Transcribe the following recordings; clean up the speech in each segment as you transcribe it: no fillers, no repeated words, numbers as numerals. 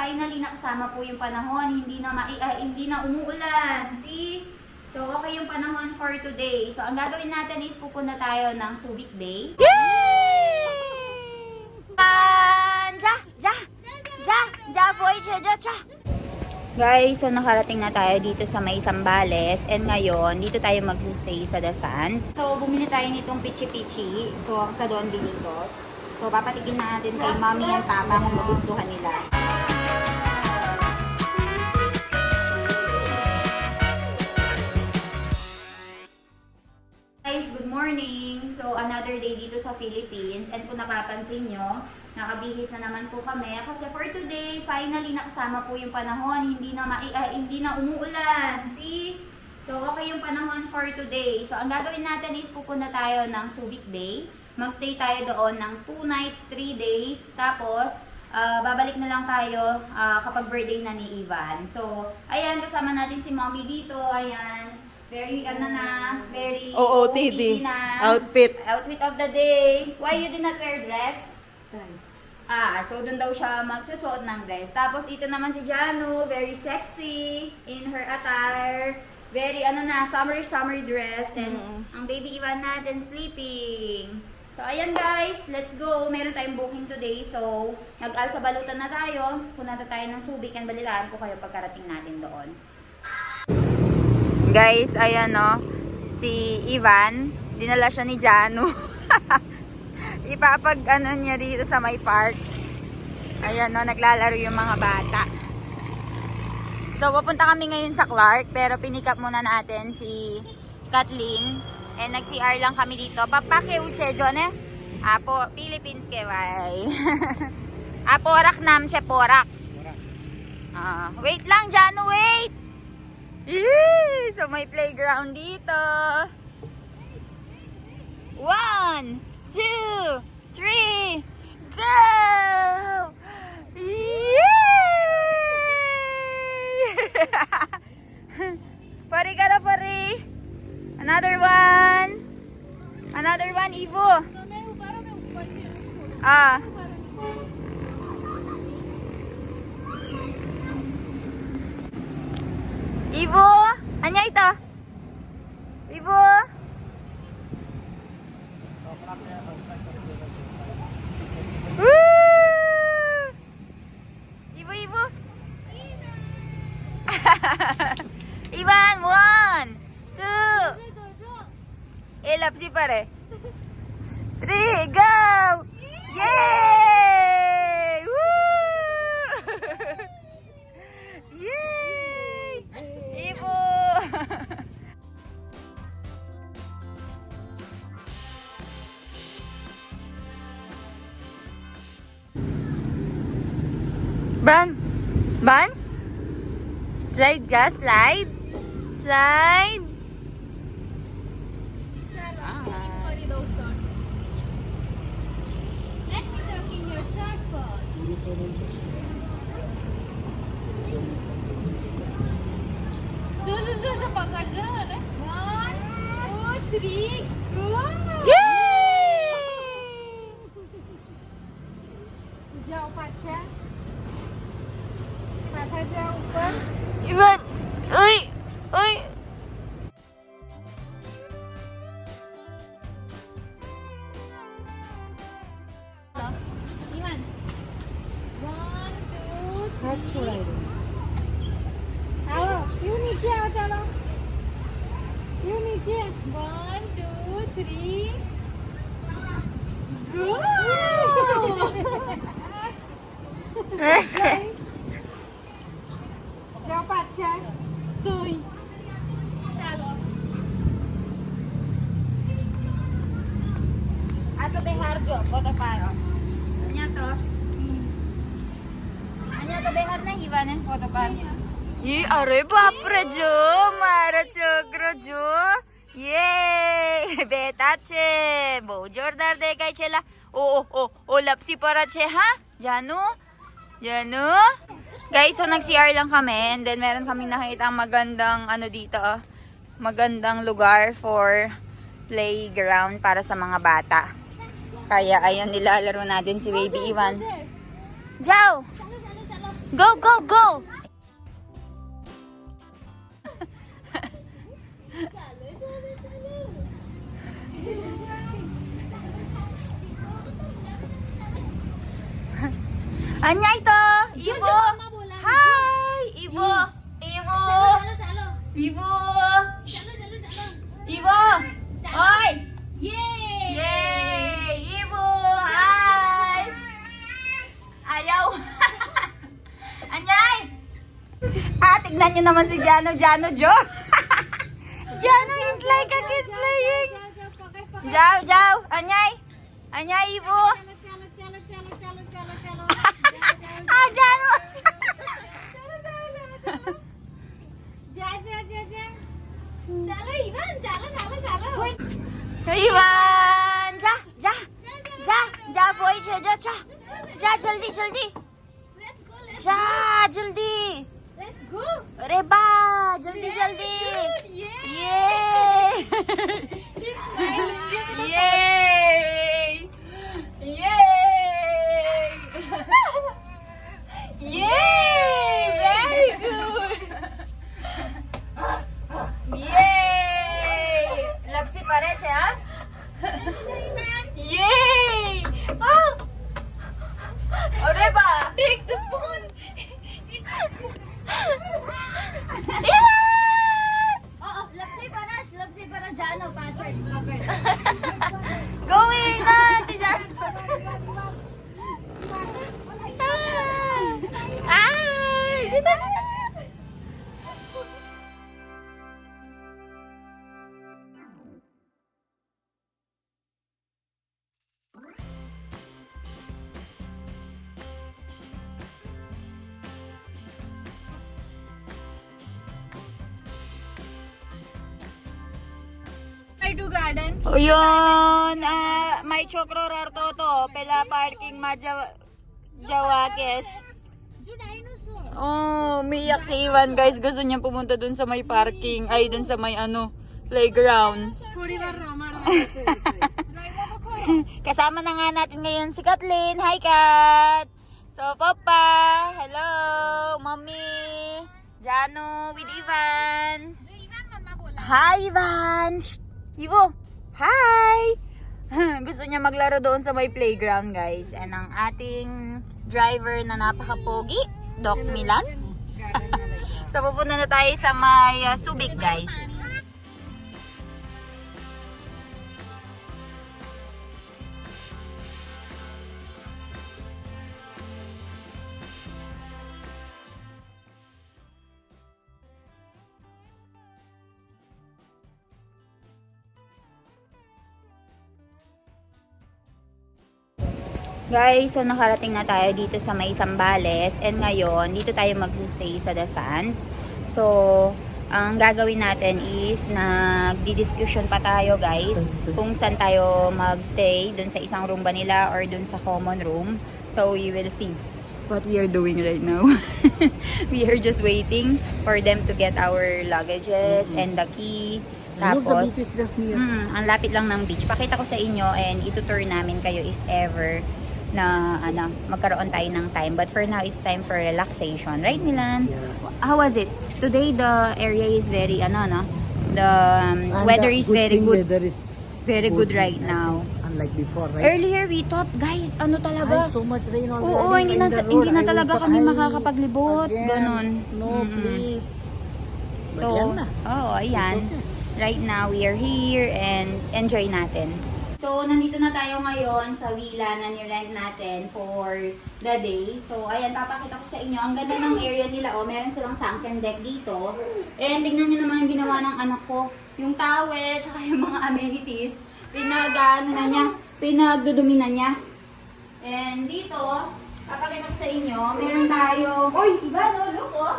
finally nakasama po yung panahon. Hindi na umuulan. See? So, okay yung panahon for today. So, ang gagawin natin is pupunta tayo ng Subic Bay. Yay! Guys, so nakarating na tayo dito sa may Zambales. And ngayon, dito tayo mag-stay sa The Sands. So, bumili tayo nitong pichi-pichi. So, sa Don Binitos. So, papatikin na natin kay Mommy and Papa kung magustuhan nila. Guys, good morning! So, another day dito sa Philippines. And kung napapansin nyo, nakabihis na naman po kami. Kasi for today, finally nakasama po yung panahon. Hindi na umuulan. See? So, okay yung panahon for today. So, ang gagawin natin is pupunta tayo ng Subic Bay. Magstay tayo doon ng 2 nights, 3 days. Tapos, babalik na lang tayo kapag birthday na ni Ivan. So, ayan, kasama natin si Mommy dito. Ayan. Very, very OOTD na outfit. Outfit of the day. Why you did not wear dress? So doon daw siya magsusuot ng dress. Tapos ito naman si Janu, very sexy in her attire. Very summer dress. And ang baby Ivan natin sleeping. So ayan guys, let's go. Meron tayong booking today. So nag-alsa balutan na tayo. Punta tayo ng Subic and balitaan ko kayo pagkarating natin doon. Guys, ayan no, si Ivan, dinala siya ni Janu. Ipapag niya dito sa may park. Ayan no, naglalaro yung mga bata. So, pupunta kami ngayon sa Clark, pero pinikap muna natin si Kathleen. And nag-CR lang kami dito. Papake ushe John eh. Apo, Philippines keway. Apo, orak nam siya porak. Wait lang, Janu, wait! Yee! So may playground dito. 1, 2, 3, go! Yay! Pari ka na, pari. Another one. Another one, Ivo. Ivo, anya ito? Ivo? Woo! Ivo, Ivo? Ivan, 1, 2. Elap si pare. 3, go! Yay! Woo! Yay! Ibu. Ban? Slide ka? Slide? Slide? Let me tuck in your shirt first. जो पकड़ जा रे 1 2 3 go Yay! जाओ पाछा जाओ ऊपर Ivan! Uy! Uy! Ivan 1 2 3 आओ यू नीचे आओ चलो यू नीचे 1 2 3 go जाओ पाछा तू चलो Ato behar jo, foto paro. Anya to? Anya to behar na Ivan eh, foto paro. Ye, are bapre jo, mara chokro jo. Yay! Beta che, bo jordar dekhay chela. O lapsi para che ha? Janu? Janu? Guys, so nag-CR lang kami and then meron kaming nakita magandang dito, magandang lugar for playground para sa mga bata. Kaya ayun, nilalaro natin si Baby Ivan. Jao! Go, go, go! Anya ito! Ibo! Hi! Ibo! Ibo! Ibo! Ibo! Oy! Yay! Ibo! Hi! Ayaw! Anyay! Tignan nyo naman si Jano Jo! Jano is like a kid playing! Jaw! Anyay! Anyay, Ibo! Jano! Ivan! जा फोई छे जा जल्दी जा जल्दी अरे बा जल्दी ये very good लपसी पड़े छे हाँ Yay! Oh! अरे बा! Take the phone. लपसी para Jano password. Going na, Jano. Dito. To garden. Yun, may chokro rarto to, pela parking Jawakes. Dinosaur. Oh, umiyak si Ivan guys, gusto niya pumunta dun sa may parking, ay dun sa may playground. Kasama na nga natin ngayon si Kathleen. Hi Kat! So Papa, hello, Mommy, Jano with Ivan. Hi Ivan! Shh! Ivo! Hi! Gusto niya maglaro doon sa may playground guys. And ang ating driver na napaka-pogi, Doc Milan. So pupunta na tayo sa may Subic guys. Guys, so nakarating na tayo dito sa may Zambales and ngayon dito tayo magstay sa The Sands. So, ang gagawin natin is nagdi-discussion pa tayo guys kung saan tayo magstay, dun sa isang room ba nila or dun sa common room. So, you will see what we are doing right now. We are just waiting for them to get our luggages and the key. Look, the Tapos, beach is just near. ang lapit lang ng beach. Pakita ko sa inyo and itutour namin kayo if ever na magkaroon tayo ng time. But for now, it's time for relaxation. Right, Milan? Yes. How was it? Today, the area is very, the And weather the is very thing, good. Weather is Very good right now. Unlike before, right? Earlier, we thought, guys, talaga? So much rain already. Oo, hindi na, in the road. hindi na I talaga was kami like, makakapaglibot. again. Ganon. No, please. So, But yan na. ayan. It's okay. Right now, we are here and enjoy natin. So, nandito na tayo ngayon sa villa na nirent natin for the day. So, ayan, papakita ko sa inyo. Ang ganda ng area nila. Oh, meron silang sunken deck dito. And tingnan nyo naman ang ginawa ng anak ko. Yung towel, tsaka yung mga amenities. Pinagdudumi na niya. And dito, papakita ko sa inyo, meron tayong, iba no, look oh.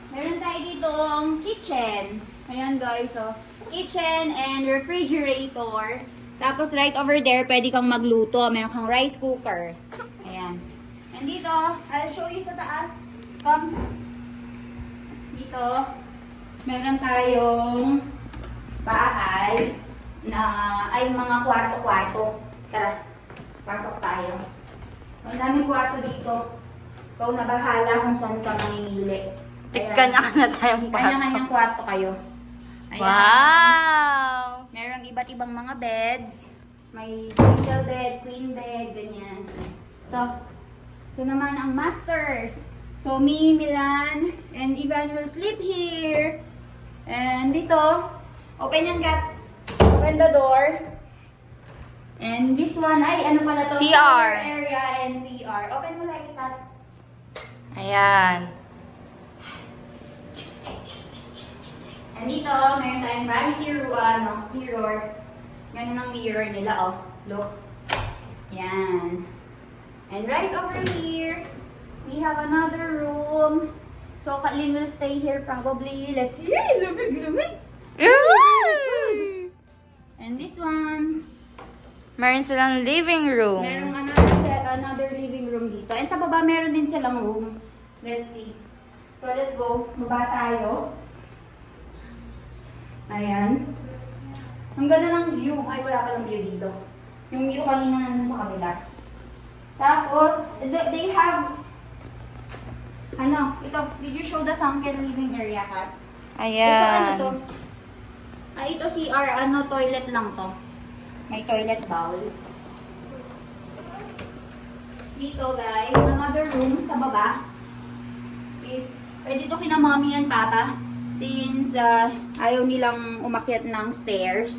Meron tayo ditong kitchen. Ayan guys, oh. Kitchen and refrigerator. Tapos right over there, pwede kang magluto. Meron kang rice cooker. Ayan. And dito, I'll show you sa taas. Come. Dito, meron tayong bahay na ay mga kwarto-kwarto. Tara, pasok tayo. Ang daming kwarto dito. Ikaw na bahala kung saan ka mamimili. Kanya na tayong Kanya-kanyang kwarto kayo. Ayan. Wow! Merong iba't ibang mga beds. May single bed, queen bed, ganyan. Ito naman ang masters. So, me, Milan, and Ivan will sleep here. And dito, open yan, Kat. Open the door. And this one, ay, ano pala to? CR. Shower area and CR. Open mo lang, Kat. Ayan. And dito, meron tayong vanity mirror. Ganun ang mirror nila, oh. Look. Yan. And right over here, we have another room. So, Katlin will stay here probably. Let's see. Yay! Lumig! And this one, Meron silang living room. merong another living room dito. And sa baba, meron din silang room. Let's see. So, let's go. Baba tayo. Ayan. Ang ganda ng view. Ay, wala palang view dito. Yung view kanina nandun sa kabila. Tapos, they have, ito, did you show the sunken living area, Kat? Ito, ano to? Ayan. Ito CR, toilet lang to. May toilet bowl. Dito, guys, another room sa baba. Pwede to kina mommy and papa. Since ayaw nilang umakyat ng stairs.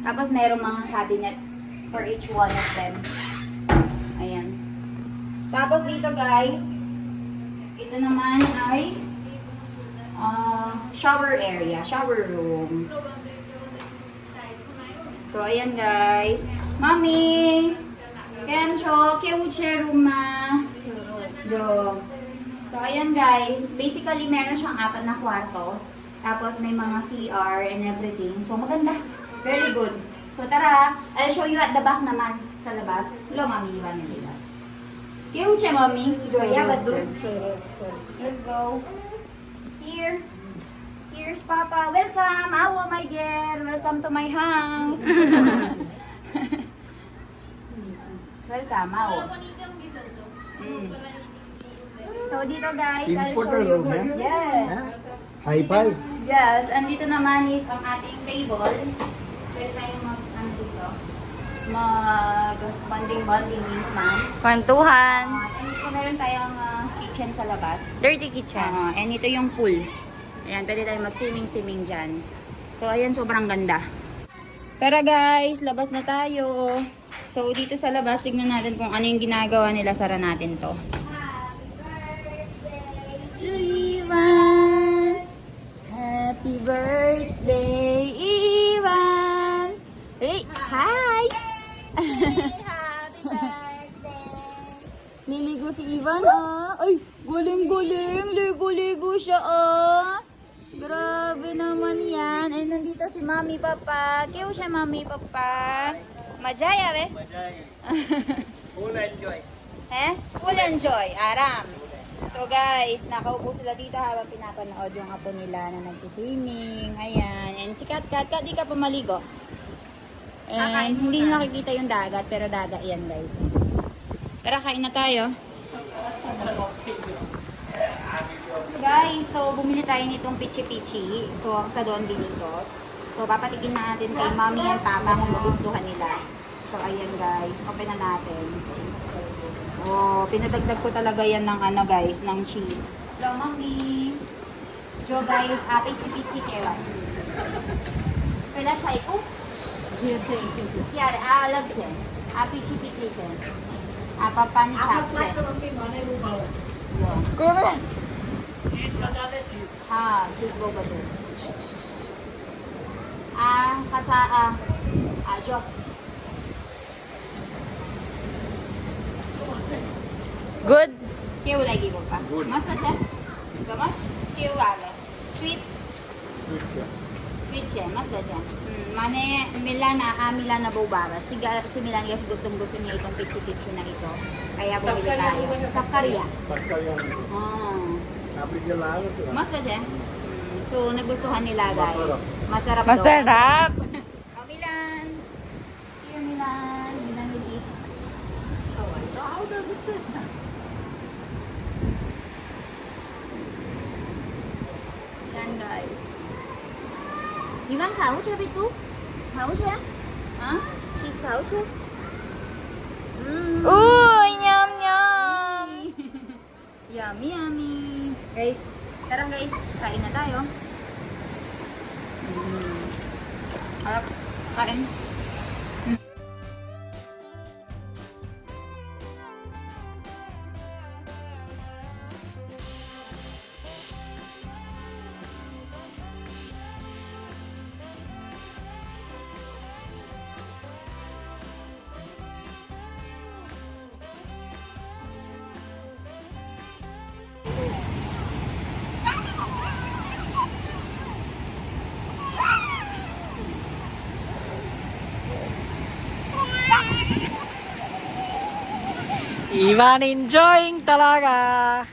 Tapos mayroong mga cabinet for each one of them. Ayan. Tapos dito, guys, ito naman ay shower area, shower room. So, ayan, guys. Mommy! Kencho, keuche ruma. Do. So, ayan, guys. Basically, meron siyang 4 na kwarto. Tapos, may mga CR and everything. So, maganda. Very good. So, tara. I'll show you at the back naman sa labas. Hello, Mami. Iwan nila. Keuche, Mami. So, yeah, let's do. Let's go. Here. Here's Papa. Welcome. Awa, my girl. Welcome to my house. Welcome, Awa. So, dito, guys, I'll show Important you. room, eh? Yes. Hi-fi. Yes. And dito naman is ang ating table. Pwede tayong mag-bonding naman. Kwentuhan. And dito meron tayong kitchen sa labas. Dirty kitchen. And ito yung pool. Ayan, pwede tayong mag-swimming dyan. So, ayan, sobrang ganda. Tara guys, labas na tayo. So, dito sa labas, tignan natin kung ano yung ginagawa nila. Sara natin to. Ivan! Happy birthday, Ivan! Hey, hi! Happy birthday! Niligo si Ivan, ah. Ay, guling-guling. Ligo-ligo siya, ah. Grabe naman yan. Ay, nandito si Mami Papa. Kiyo siya, Mami Papa. Majaya, be? Majaya. Full enjoy. Full enjoy. Aram. So, guys, nakaupo sila dito habang pinapanood yung apo nila na nagsiswimming. Ayan. And si Kat, di ka pa maligo. And hindi nyo nakikita yung dagat, pero dagat yan, guys. Tara, kain na tayo. Guys, so bumili tayo nitong pichi-pichi. So, sa Don Dinitos. So, papatigin na natin kay Mommy and Papa kung magustuhan nila. So, ayan guys. Open na natin. Oh, pinadagdag ko talaga yan ng guys, ng cheese. Hello, Mommy. So, guys, pichi-pichi kewan. Pwede siya ito? Kiyari, alag siya. Pichi-pichi siya. Papan chapse. Kuya ba? Cheese ka dali, cheese. Ha, cheese boba doon. Jo. Good. Kaya lagi mo pa. Good. Mas na siya? Gamas? Kaya wala. Sweet? Good ka. Sweet siya. Mas na siya. Mane, Milan na bobara. Si Milan guys gustong-gusto niya itong pichi-pichi na ito. Kaya bumili tayo. Sakarya. Sakal yan. Nabigyan lang ito. Mas na siya? So, nagustuhan nila guys. Masarap. Masarap daw. Masarap. Oh, Milan. Here, Milan. Milan will eat. How does it taste? Iman खाऊ छे बेटू खाऊ छे हाँ चीज खाऊ छे Uy, nyam nyam. Yummy, yummy. Guys, tara guys, kain na tayo. Harap, kain. Ivan enjoying talaga.